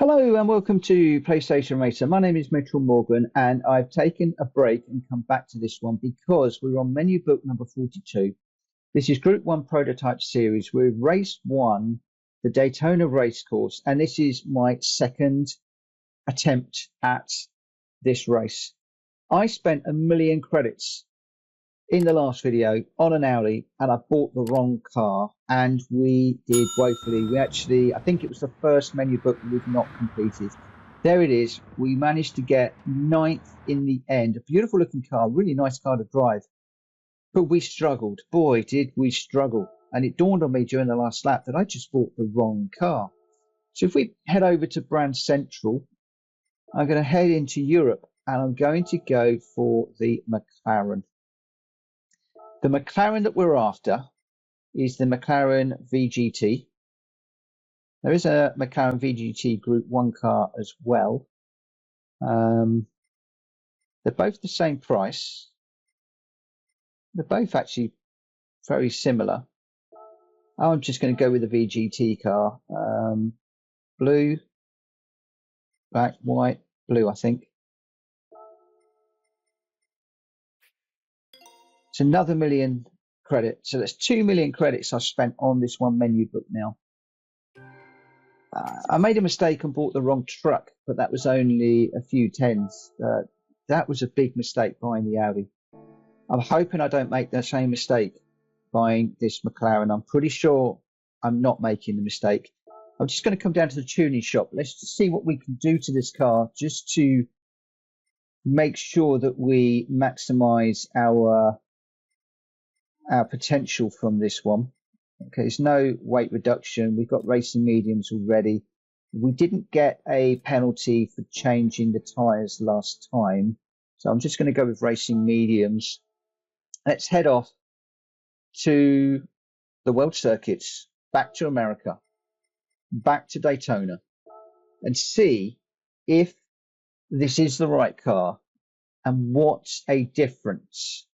Hello and welcome to PlayStation Racer. My name is Mitchell Morgan and I've taken a break and come back to this one because we're on menu book number 42. This is Group 1 Prototype Series. We're race 1, the Daytona racecourse, and this is my second attempt at this race. I spent 1,000,000 credits in the last video on an Audi and I bought the wrong car and we did woefully. I think it was the first menu book that we've not completed. There it is. We managed to get 9th in the end. A beautiful looking car, really nice car to drive. But we struggled. Boy, did we struggle. And it dawned on me during the last lap that I just bought the wrong car. So if we head over to Brand Central, I'm going to head into Europe and I'm going to go for the McLaren. The McLaren that we're after is the McLaren VGT. There is a McLaren VGT Group 1 car as well. They're both the same price. They're both actually very similar. I'm just going to go with the VGT car. Blue, black, white, blue, I think. It's another 1,000,000 credit. So that's 2,000,000 credits I've spent on this one menu book now. I made a mistake and bought the wrong truck, but that was only a few tens. That was a big mistake buying the Audi. I'm hoping I don't make the same mistake buying this McLaren. I'm pretty sure I'm not making the mistake. I'm just going to come down to the tuning shop. Let's just see what we can do to this car just to make sure that we maximize our potential from this one. Okay, there's no weight reduction. We've got racing mediums already. We didn't get a penalty for changing the tires last time, so I'm just going to go with racing mediums. Let's head off to the world circuits, back to America, back to Daytona, and see if this is the right car and what a difference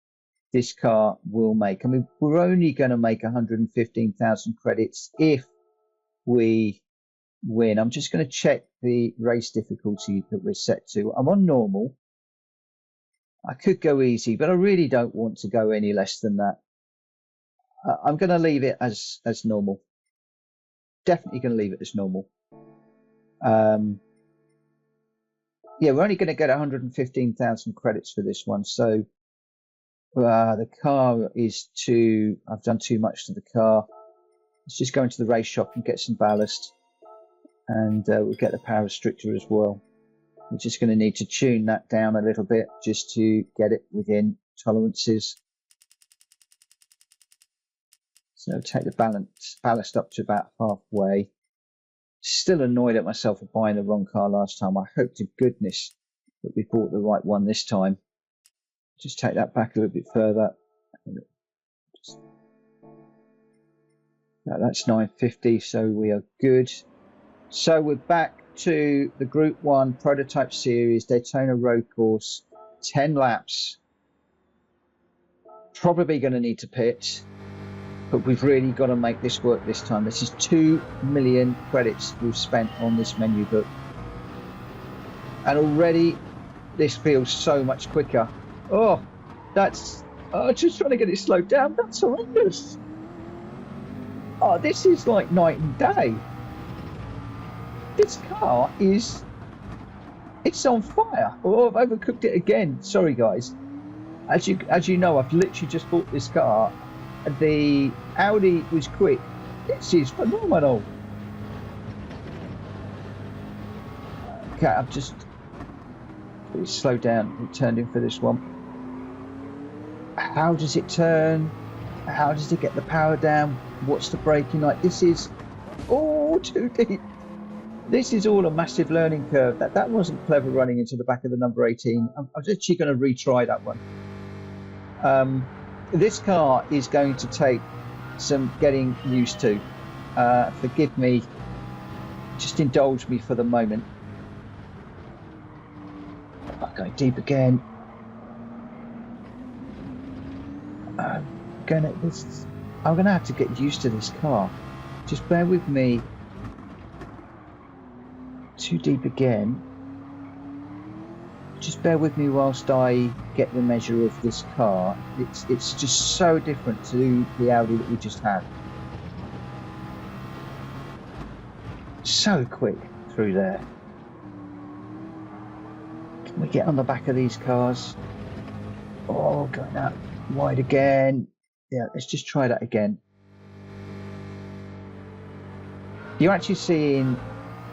this car will make. I mean, we're only going to make 115,000 credits if we win. I'm just going to check the race difficulty that we're set to. I'm on normal. I could go easy, but I really don't want to go any less than that. I'm going to leave it as normal. Definitely going to leave it as normal. Yeah, we're only going to get 115,000 credits for this one, so the car is I've done too much to the car. Let's just go into the race shop and get some ballast, and we'll get the power restrictor as well. We're just going to need to tune that down a little bit just to get it within tolerances. So take the ballast up to about halfway. Still annoyed at myself for buying the wrong car last time. I hope to goodness that we bought the right one this time. Just take that back a little bit further. No, that's 950, so we are good. So we're back to the Group 1 Prototype Series, Daytona Road Course, 10 laps. Probably going to need to pit, but we've really got to make this work this time. This is 2,000,000 credits we've spent on this menu book. And already this feels so much quicker. Oh, just trying to get it slowed down. That's horrendous. Oh, this is like night and day. This car it's on fire. Oh, I've overcooked it again. Sorry, guys. As you know, I've literally just bought this car. The Audi was quick. This is phenomenal. Okay, I've just slowed down and turned in for this one. How does it turn? How does it get the power down? What's the braking like? This is too deep. This is all a massive learning curve. That wasn't clever running into the back of the number 18. I'm actually going to retry that one. This car is going to take some getting used to. Forgive me. Just indulge me for the moment. I'm going deep again. I'm gonna have to get used to this car. Just bear with me Too deep again. Just bear with me whilst I get the measure of this car. It's just so different to the Audi that we just had. So quick through there. Can we get on the back of these cars? Oh, going out wide again. Yeah, let's just try that again. You're actually seeing,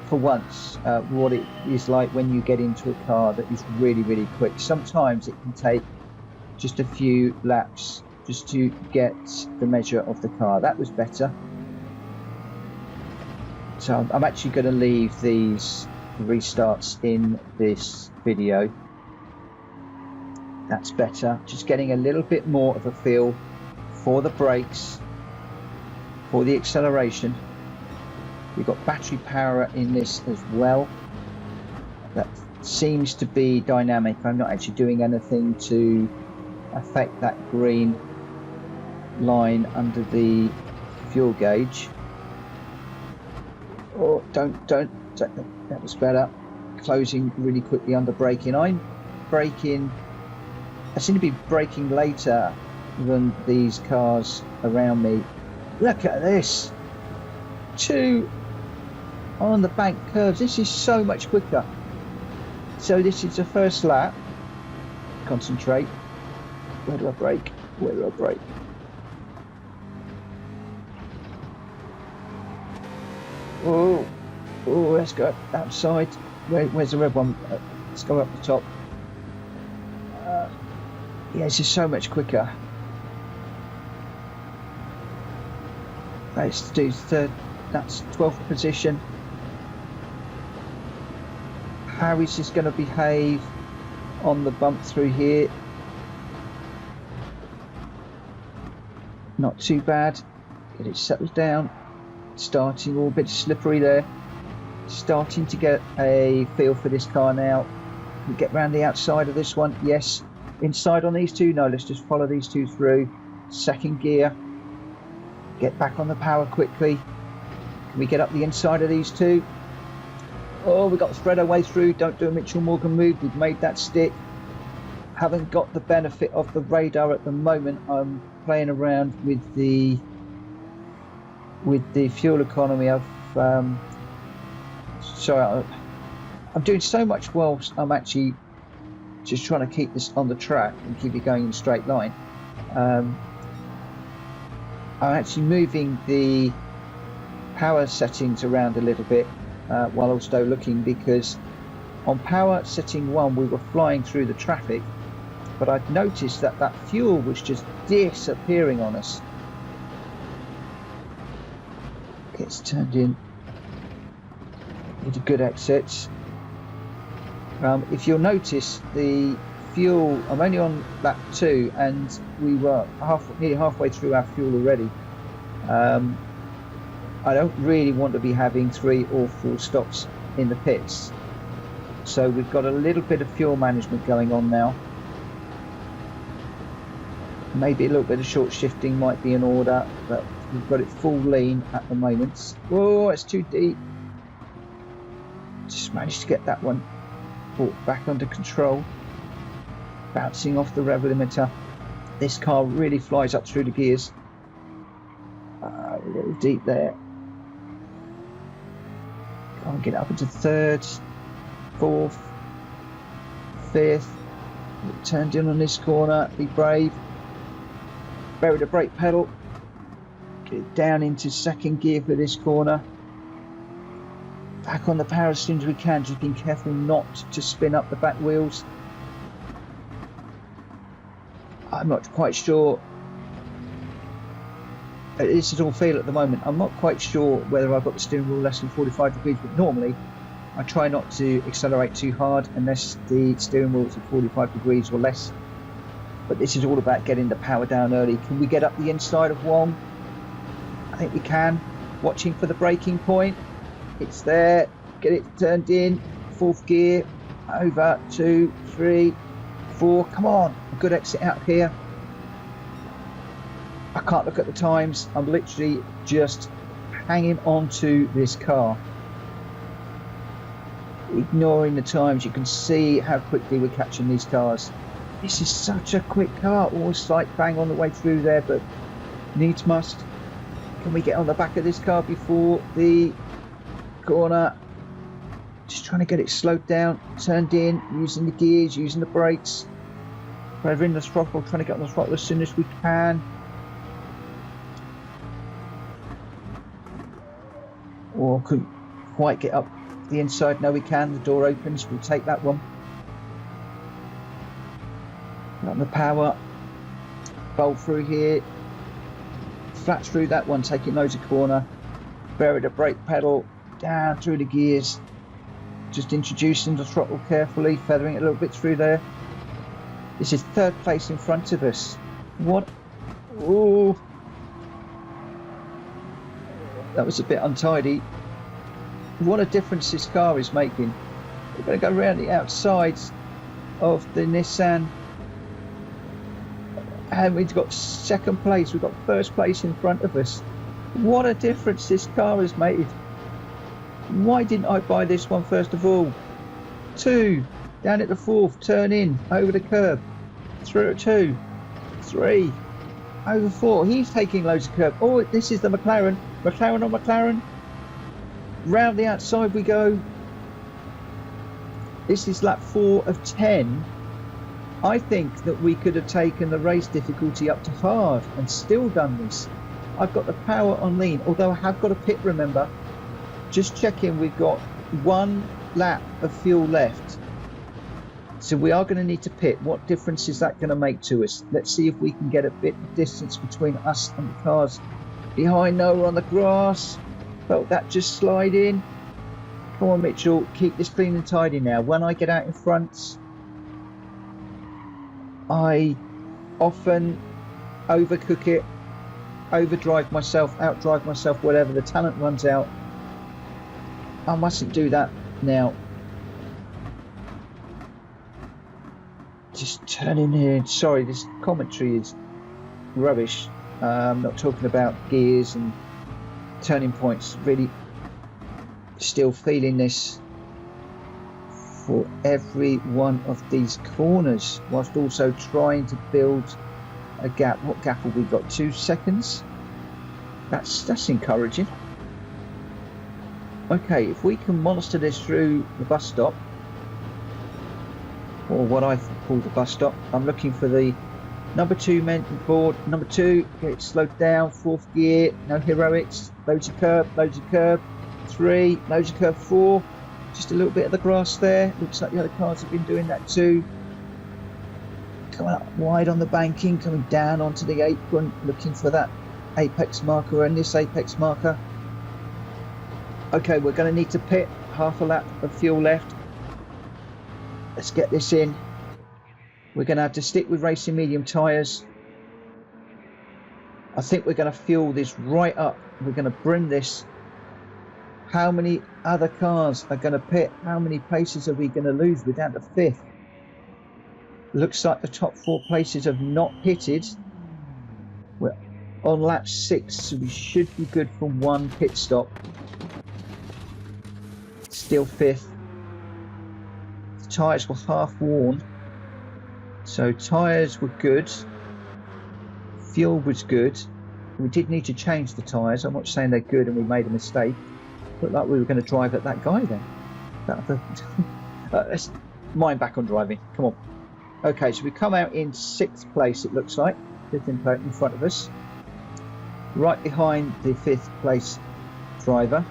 for once, what it is like when you get into a car that is really, really quick. Sometimes it can take just a few laps just to get the measure of the car. That was better. So I'm actually going to leave these restarts in this video. That's better. Just getting a little bit more of a feel for the brakes, for the acceleration. We've got battery power in this as well. That seems to be dynamic. I'm not actually doing anything to affect that green line under the fuel gauge. Oh, don't. That was better. Closing really quickly under braking. I'm braking. I seem to be braking later than these cars around me. Look at this. 2 on the bank curves. This is so much quicker. So this is the first lap. Concentrate. Where do I brake? Where do I brake? Oh, let's go outside. Where's the red one? Let's go up the top. Yeah, this is so much quicker. Let's do third. That's 12th position. How is this going to behave on the bump through here? Not too bad. Get it settled down. Starting all a bit slippery there. Starting to get a feel for this car now. We get round the outside of this one. Yes. Inside on these two. No, let's just follow these two through. Second gear. Get back on the power quickly. Can we get up the inside of these two? Oh, we got to spread our way through. Don't do a Mitchell Morgan move. We've made that stick. Haven't got the benefit of the radar at the moment. I'm playing around with the fuel economy. I'm doing so much whilst I'm actually just trying to keep this on the track and keep it going in a straight line. I'm actually moving the power settings around a little bit while also looking, because on power setting 1 we were flying through the traffic, but I've noticed that that fuel was just disappearing on us. Gets turned in into good exits. If you'll notice, the fuel, I'm only on lap 2 and we were nearly halfway through our fuel already. I don't really want to be having 3 or 4 stops in the pits, so we've got a little bit of fuel management going on now. Maybe a little bit of short shifting might be in order, but we've got it full lean at the moment. Oh, it's too deep. Just managed to get that one brought back under control. Bouncing off the rev limiter. This car really flies up through the gears. A little deep there. Can't get up into 3rd, 4th, 5th. Turned in on this corner. Be brave. Bury the brake pedal. Get it down into 2nd gear for this corner. Back on the power as soon as we can. Just being careful not to spin up the back wheels. I'm not quite sure. This is all feel at the moment. I'm not quite sure whether I've got the steering wheel less than 45 degrees, but normally I try not to accelerate too hard unless the steering wheel is at 45 degrees or less. But this is all about getting the power down early. Can we get up the inside of Wong? I think we can. Watching for the braking point. It's there. Get it turned in. 4th gear. Over. 2, 3, 4. Come on. A good exit out here. I can't look at the times. I'm literally just hanging on to this car. ignoring the times. You can see how quickly we're catching these cars. This is such a quick car, almost like bang on the way through there, but needs must. Can we get on the back of this car before the corner? Just trying to get it slowed down, turned in, using the gears, using the brakes. Revving the throttle, trying to get on the throttle as soon as we can. Or couldn't quite get up the inside. No, we can. The door opens. We'll take that one. Got the power. Bolt through here. Flat through that one, taking loads of corner. Bury the brake pedal. Down through the gears. Just introducing the throttle carefully, feathering it a little bit through there. This is third place in front of us. What? Oh, that was a bit untidy. What a difference this car is making. We're going to go around the outsides of the Nissan. And we've got second place. We've got first place in front of us. What a difference this car has made. Why didn't I buy this one first of all? 2, down at the 4th, turn in, over the curb, through at 2, 3, over 4. He's taking loads of curb. Oh, this is the McLaren. McLaren on McLaren. Round the outside we go. This is lap 4 of 10. I think that we could have taken the race difficulty up to hard and still done this. I've got the power on lean, although I have got a pit, remember. Just checking, we've got 1 lap of fuel left. So we are going to need to pit. What difference is that going to make to us? Let's see if we can get a bit of distance between us and the cars behind. No, we're on the grass. Felt that just slide in. Come on, Mitchell, keep this clean and tidy now. When I get out in front, I often overcook it, overdrive myself, outdrive myself, whatever. The talent runs out. I mustn't do that now. Just turning here. Sorry, this commentary is rubbish. I'm not talking about gears and turning points. Really still feeling this for every one of these corners, whilst also trying to build a gap. What gap have we got? 2 seconds. That's encouraging. Okay, if we can monster this through the bus stop, or what I call the bus stop. I'm looking for the number 2 men board. Number 2, get it slowed down. 4th gear, no heroics. Loads of curb. 3, loads of curb. 4, just a little bit of the grass there. Looks like the other cars have been doing that too. Coming up wide on the banking, coming down onto the apron, looking for that apex marker and this apex marker. Okay, we're going to need to pit. Half a lap of fuel left. Let's get this in. We're going to have to stick with racing medium tyres. I think we're going to fuel this right up. We're going to bring this. How many other cars are going to pit? How many places are we going to lose? We're down to 5th. Looks like the top 4 places have not pitted. We're on lap 6, so we should be good for 1 pit stop. Still 5th. The tyres were half worn, so tyres were good. Fuel was good. We did need to change the tyres. I'm not saying they're good and we made a mistake. Looked like we were going to drive at that guy then. Let's mind back on driving. Come on. Okay, so we come out in 6th place, it looks like. 5th in front of us. Right behind the 5th place driver.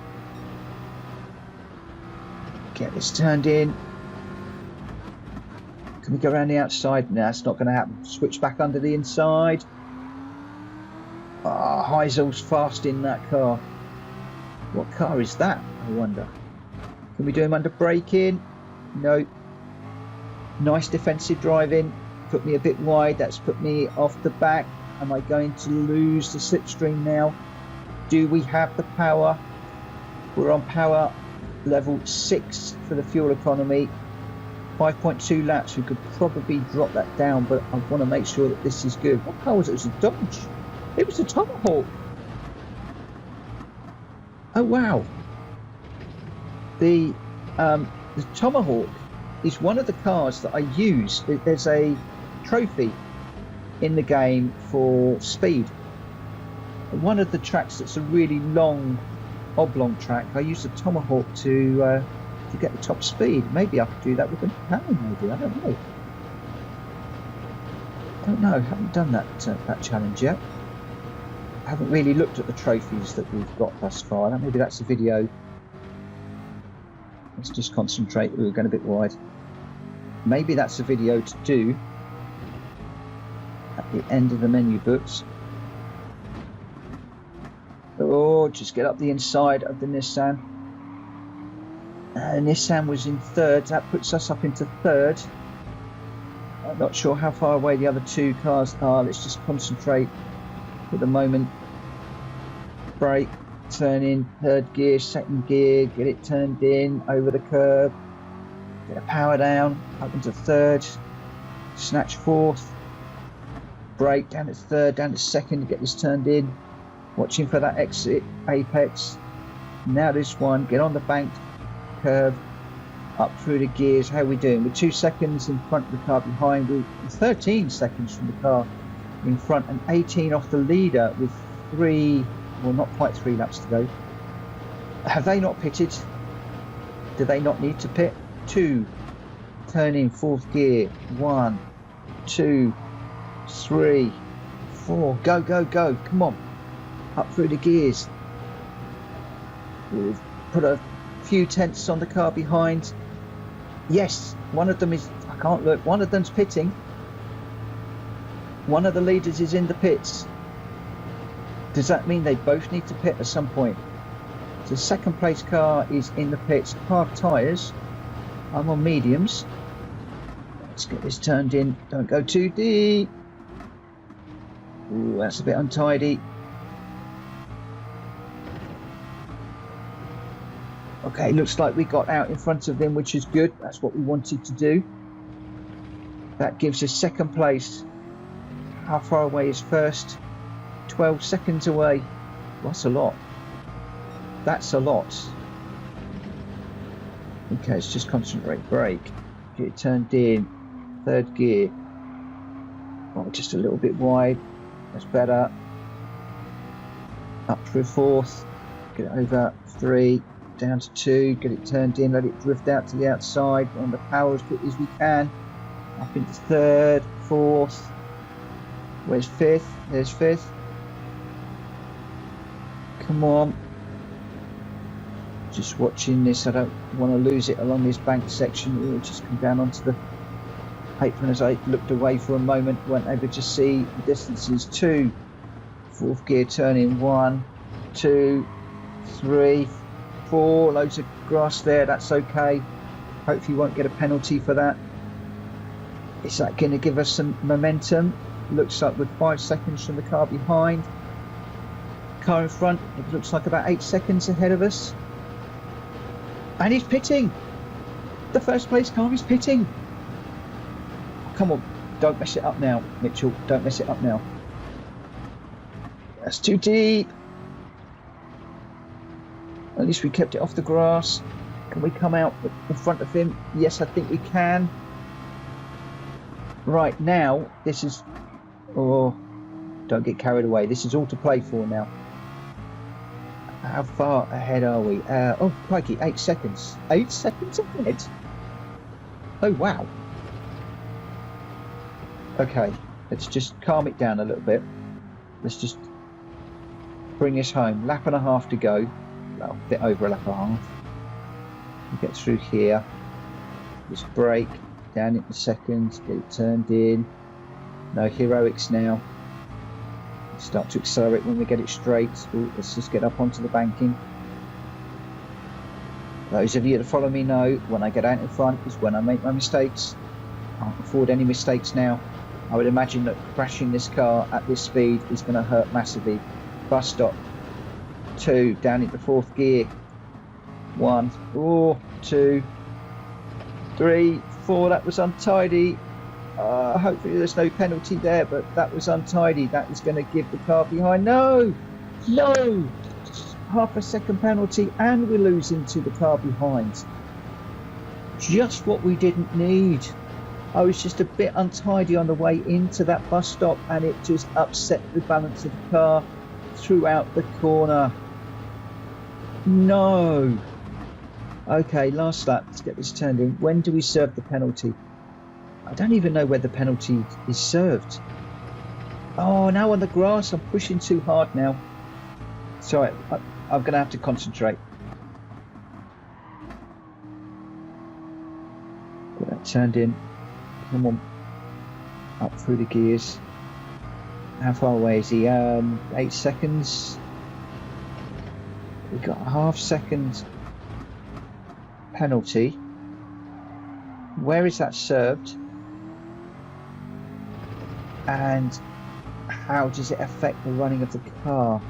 Get this turned in. Can we go around the outside? No, it's not going to happen. Switch back under the inside. Ah, Heisel's fast in that car. What car is that, I wonder? Can we do him under braking? No. Nice defensive driving. Put me a bit wide. That's put me off the back. Am I going to lose the slipstream now? Do we have the power? We're on power level 6 for the fuel economy. 5.2 laps. We could probably drop that down, but I want to make sure that this is good. What car was it? It was a Dodge. It was a Tomahawk. Oh wow. The The Tomahawk is one of the cars that I use. There's a trophy in the game for speed. One of the tracks that's a really long, oblong track, I use the Tomahawk to get the top speed. Maybe I could do that with the McLaren, maybe. I don't know. I haven't done that challenge yet. I haven't really looked at the trophies that we've got thus far. Maybe that's a video. Let's just concentrate. We're going a bit wide. Maybe that's a video to do at the end of the menu books. Oh, just get up the inside of the Nissan. Nissan was in third. That puts us up into third. I'm not sure how far away the other two cars are. Let's just concentrate for the moment. Brake, turn in, third gear, second gear, get it turned in, over the curb, get a power down, up into third, snatch fourth, brake, down to third, down to second, get this turned in, watching for that exit, apex, now this one, get on the bank, curve, up through the gears. How are we doing? We're 2 seconds in front of the car behind, we're 13 seconds from the car in front and 18 off the leader with 3, well, not quite 3 laps to go. Have they not pitted? Do they not need to pit? 2, turn in fourth gear, 1, 2, 3, 4, go, go, go, come on, up through the gears. We've put a few tenths on the car behind. Yes, one of them is, I can't look, one of them's pitting. One of the leaders is in the pits. Does that mean they both need to pit at some point? The second place car is in the pits, hard tyres. I'm on mediums. Let's get this turned in, don't go too deep. Ooh, that's a bit untidy. Okay, looks like we got out in front of them, which is good. That's what we wanted to do. That gives us second place. How far away is first? 12 seconds away. That's a lot. That's a lot. Okay, let's just concentrate. Brake. Get it turned in. Third gear. Oh, just a little bit wide. That's better. Up through fourth. Get it over 3. Down to 2, get it turned in, let it drift out to the outside, on the power as quickly as we can, up into third, fourth, where's fifth? There's fifth, come on, just watching this, I don't want to lose it along this bank section. We'll just come down onto the apron as I looked away for a moment, weren't able to see the distances. 2, fourth gear turn in, 1, 2, 3, 4, loads of grass there, that's okay. Hopefully you won't get a penalty for that. Is that going to give us some momentum? Looks like we're 5 seconds from the car behind. Car in front, it looks like about 8 seconds ahead of us. And he's pitting! The first place car is pitting! Come on, don't mess it up now, Mitchell, don't mess it up now. That's too deep! At least we kept it off the grass. Can we come out in front of him? Yes, I think we can. Right now, this is... Oh, don't get carried away. This is all to play for now. How far ahead are we? Oh, crikey, 8 seconds. 8 seconds ahead? Oh, wow. Okay, let's just calm it down a little bit. Let's just bring us home. Lap and a half to go. Well, a bit over a lap and a half. We get through here. Just brake down into second, get it turned in. No heroics now. Start to accelerate when we get it straight. Ooh, let's just get up onto the banking. Those of you that follow me know when I get out in front is when I make my mistakes. Can't afford any mistakes now. I would imagine that crashing this car at this speed is going to hurt massively. Bus stop. 2, down into fourth gear. 1, 2, 3, 4, that was untidy. Hopefully there's no penalty there, but that was untidy. That is going to give the car behind. No! No! Half a second penalty and we're losing to the car behind. Just what we didn't need. I was just a bit untidy on the way into that bus stop, and it just upset the balance of the car throughout the corner. No. Okay, last lap. Let's get this turned in. When do we serve the penalty? I don't even know where the penalty is served. Oh, now on the grass. I'm pushing too hard now. Sorry, I'm going to have to concentrate. Get that turned in. Come on. Up through the gears. How far away is he? 8 seconds. We've got a half-second penalty. Where is that served? And how does it affect the running of the car?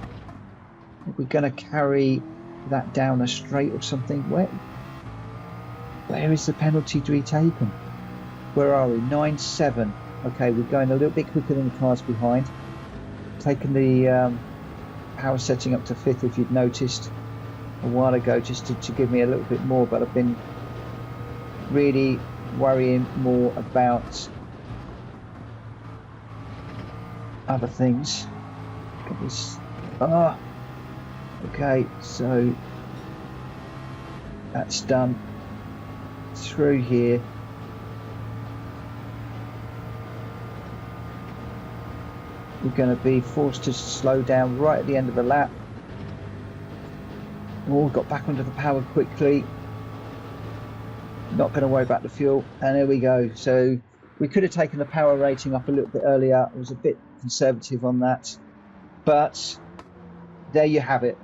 Are we going to carry that down a straight or something? Where is the penalty to be taken? Where are we? 9.7. Okay, we're going a little bit quicker than the cars behind. Taking the power setting up to 5th, if you've noticed a while ago, just to give me a little bit more, but I've been really worrying more about other things. Look at this. Okay, so that's done. Through here. We're going to be forced to slow down right at the end of the lap. Oh, got back onto the power quickly. Not going to worry about the fuel. And there we go. So we could have taken the power rating up a little bit earlier. I was a bit conservative on that. But there you have it.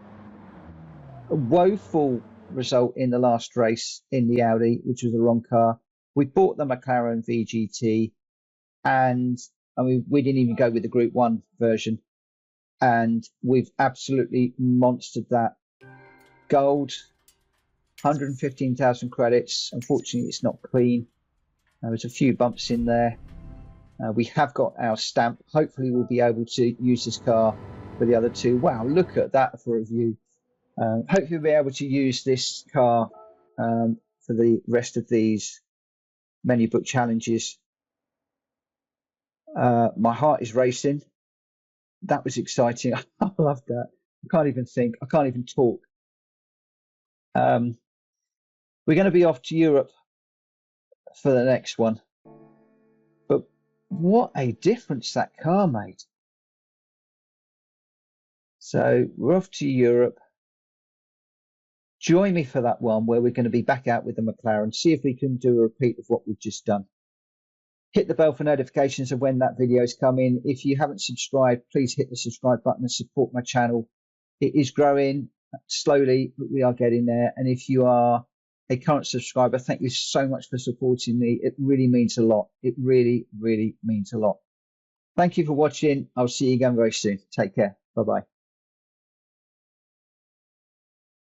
A woeful result in the last race in the Audi, which was the wrong car. We bought the McLaren VGT, and I mean, we didn't even go with the Group 1 version, and we've absolutely monstered that. Gold, 115,000 credits. Unfortunately, it's not clean. There's a few bumps in there. We have got our stamp. Hopefully, we'll be able to use this car for the other two. Wow, look at that for a view. Hopefully, we'll be able to use this car for the rest of these menu book challenges. My heart is racing. That was exciting. I love that. I can't even think. I can't even talk. We're going to be off to Europe for the next one. But what a difference that car made. So we're off to Europe. Join me for that one where we're going to be back out with the McLaren. See if we can do a repeat of what we've just done. Hit the bell for notifications of when that video is coming. If you haven't subscribed, please hit the subscribe button and support my channel. It is growing slowly, but we are getting there. And if you are a current subscriber, thank you so much for supporting me. It really means a lot. It really, really means a lot. Thank you for watching. I'll see you again very soon. Take care. Bye-bye.